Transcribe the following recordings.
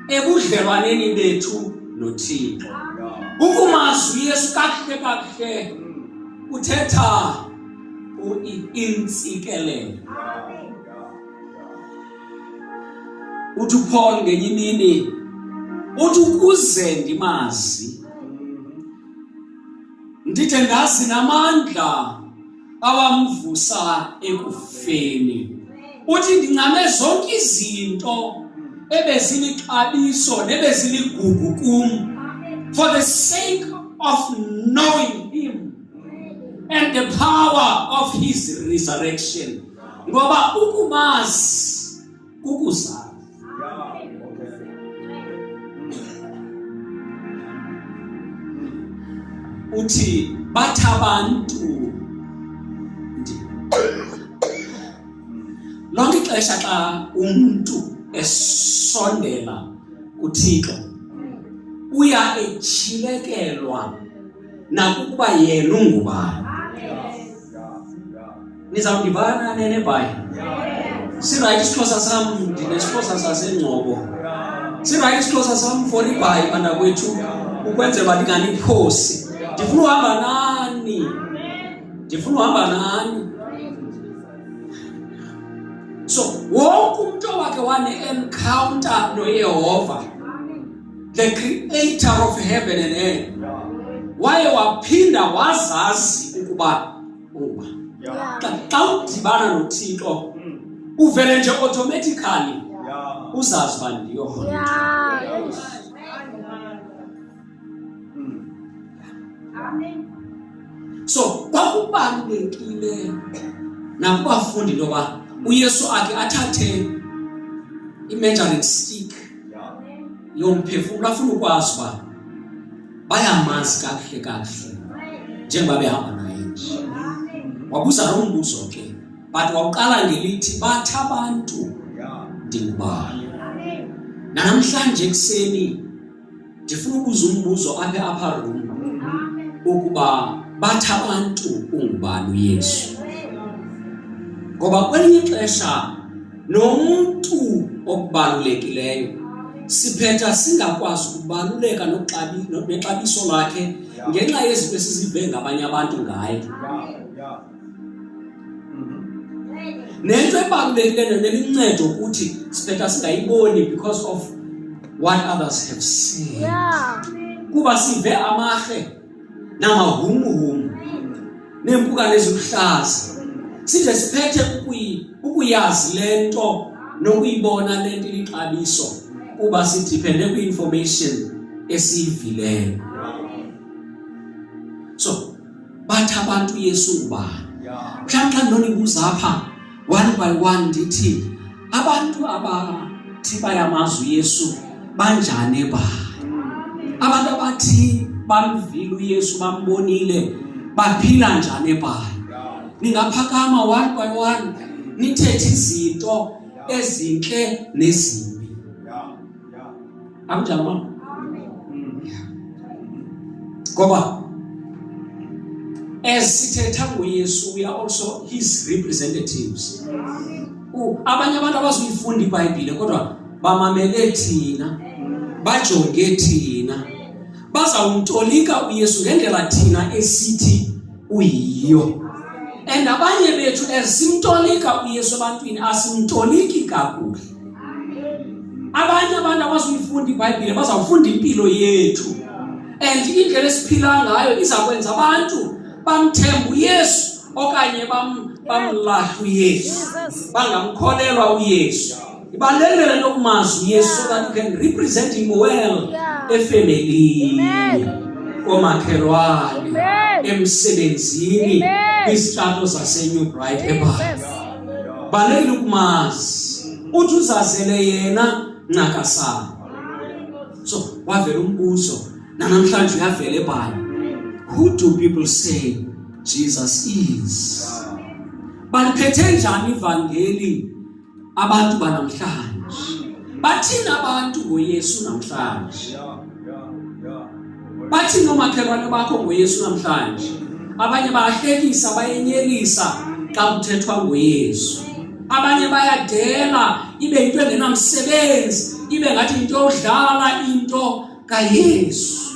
ebudlelwaneni bethu noThixo. Ukumazi uYesu kakuhle uthetha intsikelelo. Uthi uPaul ngenye imini uthi ukuze ndimazi ndithe ndazi namandla awamvusa ekufeni. Uthi ndingame zonke izinto ebezilixabiso nebeziligugu kum for the sake of knowing him and the power of his resurrection. Ngoba ukumazi kukuzazi. Uthi bathi abantu lonke ixesha xa umuntu esondela kuThixo uya echilekelwa nakukuba yena ungubani. Nizawudibana nebhayi. Sirayithi isixhosa sam ndinesixhosa saseNgcobo. Sirayithi isixhosa sam for ibhayi bantakwethu ukwenzela uba ndinganiphosi. Ndifuna uhamba nani. So wonke umuntu owakhe wane-encounter noYehova, the creator of heaven and earth, waye waphinda wazazi ukuba xa udibana noThixo uvele nje automatically uzazi uba ndiyo. So kwakubalulekile nakubafundi intoba uYesu akhe athathe i-measuring stick yomphefumlo afuna ukwazi uba bayamazi kakuhle njengoba behamba naye nje. Wabuza lo mbuzo ke but waqala ngelithi bathi abantu ndingubani. Namhlanje ekuseni ndifuna ukubuza umbuzo apha room ukuba bathi abantu ungubani uYesu. Ngoba kwelinye ixesha nomuntu okubalulekileyo siphetha singakwazi ukubaluleka nexabiso lakhe ngenxa yezinto esizive ngabanye abantu ngaye. Nento ebalulekileyo nelincedo ukuthi siphetha singayiboni because of what others have said. Kuba sive amahle namahumuhumu nempukane eziluhlaza sije siphethe ukuyazi lento nokuyibona lento ilixabiso kuba sidepende kwi-information esiyivileyo. So bathi abantu uYesu ngubani? Mhlawumbe xa ndonibuza apha one by one ndithi abantu abathi bayamazi uYesu banjani ebani? Abantu abathi bamvile uYesu bambonile baphila njani ebani? Ningaphakama one by one nithethe izinto ezinhle nezimbi. Amjani mama? Ngoba as sithetha ngoYesu we are also his representatives. Abanye abantu abazuyifunda iBhayibhile kodwa bamamele thina, bajonge thina, bazawuntolika uYesu ngendlela thina esithi uyiyo. And abanye bethu esimtolika uYesu ebantwini asimtoliki kakuhle. Abanye abantu abazuyifunda iBhayibhile bazawufunda impilo yethu. And indlela esiphila ngayo izakwenza abantu bamthemba uYesu okanye bamlahla uYesu. Bangamkholelwa uYesu. Ibalulekile into yokumazi uYesu so that you can represent him well efamily, komakhelwane, emsebenzini, kwizitrato zaseNew Bright eBhayi. Balulekile ukumazi uthi uzazele yena ncakasana. So wavela umbuzo namhlanje uyavela eBhayi. Who do people say Jesus is? Baliphethe njani ivangeli abantu banamhlanje? Bathini abantu ngoYesu namhlanje? Bathini omakhelwane bakho ngoYesu namhlanje? Abanye bayahlekisa bayenyelisa xa kuthethwa ngoYesu. Abanye bayadela ibe into engenamsebenzi ibe ngathi into odlala into kaYesu.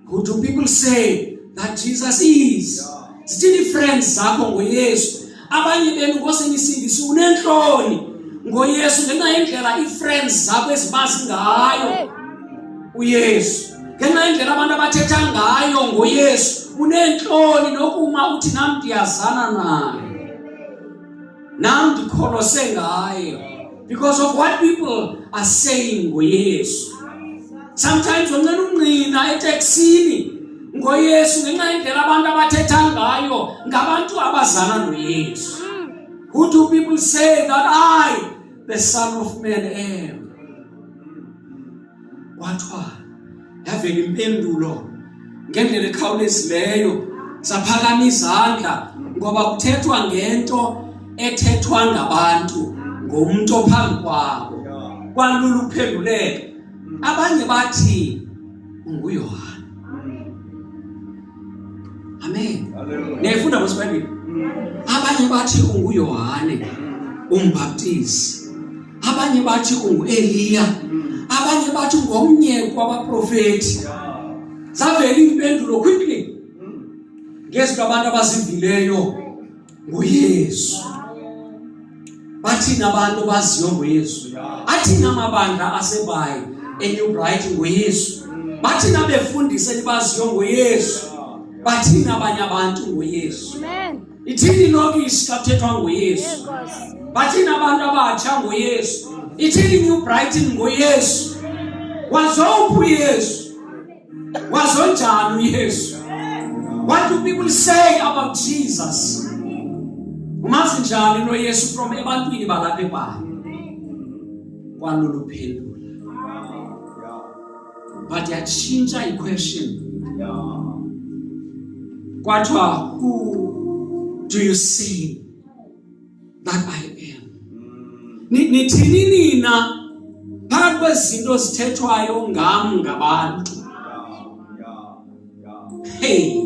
Who do people say that Jesus is? Zithini friends zakho ngoYesu? Abanye benu ngosenisindisi unenhloni ngoYesu ngenxa yendlela i-friends zakho ezibazi ngayo uYesu. Ngenxa yendlela abantu abathetha ngayo ngoYesu unenhloni nokuma uthi nami ndiyazana naye. Nami ndikholose ngayo because of what people are saying ngoYesu. Sometimes wena unqina eTexini ngoYesu ngenxa yendlela abantu abathetha ngayo ngabantu abazana noYesu. Who do people say that I, the Son of Man, am? Wathiwa yavela impendulo ngendlela ekhawulezileyo saphakama izandla ngoba kuthethwa ngento ethethwa ngabantu ngomuntu ophambi kwabo. Kwalula ukuphenduleka. Abanye bathi unguYohane. Amen. Niyafunda ngoSibhayibheli. Abanye bathi unguYohane umbhaptizi. Abanye bathi unguEliya. Abanye bathi ngomnye kwabaprofeti. Zavela impendulo quickly. Ngezinto abantu abazivileyo ngoYesu. Bathina abantu baziyo ngoYesu. Athina amabandla aseBhayi eNew Bright ngoYesu. Bathina befundise libaziyo ngoYesu. Bathina abanye abantu ngoYesu. Amen. Ithini ilokishi kathethwa ngoYesu. Bathina abantu abatsha ngoYesu. Ithini New Brighton ngoYesu. Wazophi uYesu? Wazonjani uYesu? What do people say about Jesus? Umazi njani lo Yesu from ebantwini balapha eBhayi? Kwalula uphendula. But yatshintsha i-question. Kwathiwa, who do you say that I am? Nithini nina phakathi kwezinto zithethwayo ngam ngabantu? Hey.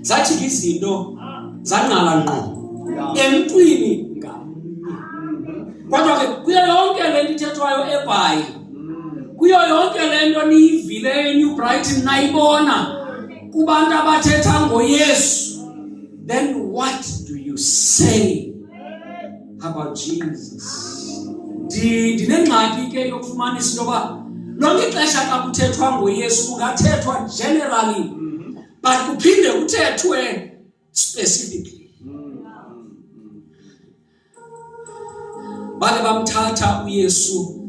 Zathi izinto zanqala ngqo emntwini ngamnye. Kodwa ke kuyo yonke lento ithethwayo eBhayi, kuyo yonke lento niyivileyo eNew Brighton nayibona kubantu abathetha ngoYesu, then what do you say about Jesus? Ndinengxaki ke yokufumanisa into yoba lonke ixesha xa kuthethwa ngoYesu kungathethwa generally, but kuphinde kuthethwe specifically. Bale bamthatha uYesu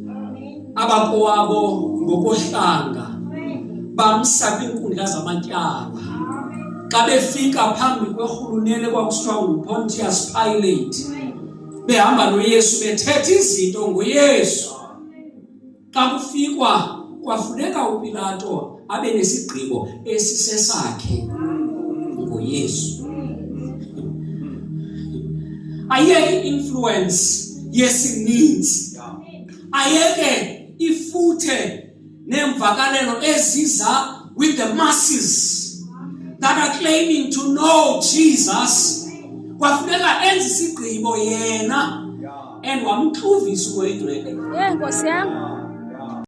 abakowabo ngokohlanga bamsa kwinkundla zamatyala. Xa befika phambi kwerhuluneli kwakusithiwa nguPontius Pilate, behamba noYesu bethetha izinto ngoYesu. Xa kufikwa kwafuneka uPilato abe nesigqibo esisesakhe ngoYesu. Ayeke influence yesininzi, ayeke ifuthe nemvakalelo eziza with the masses that are claiming to know Jesus. Kwafuneka enze isigqibo yena and wamxuvisa uYedwa. Nkosi yami.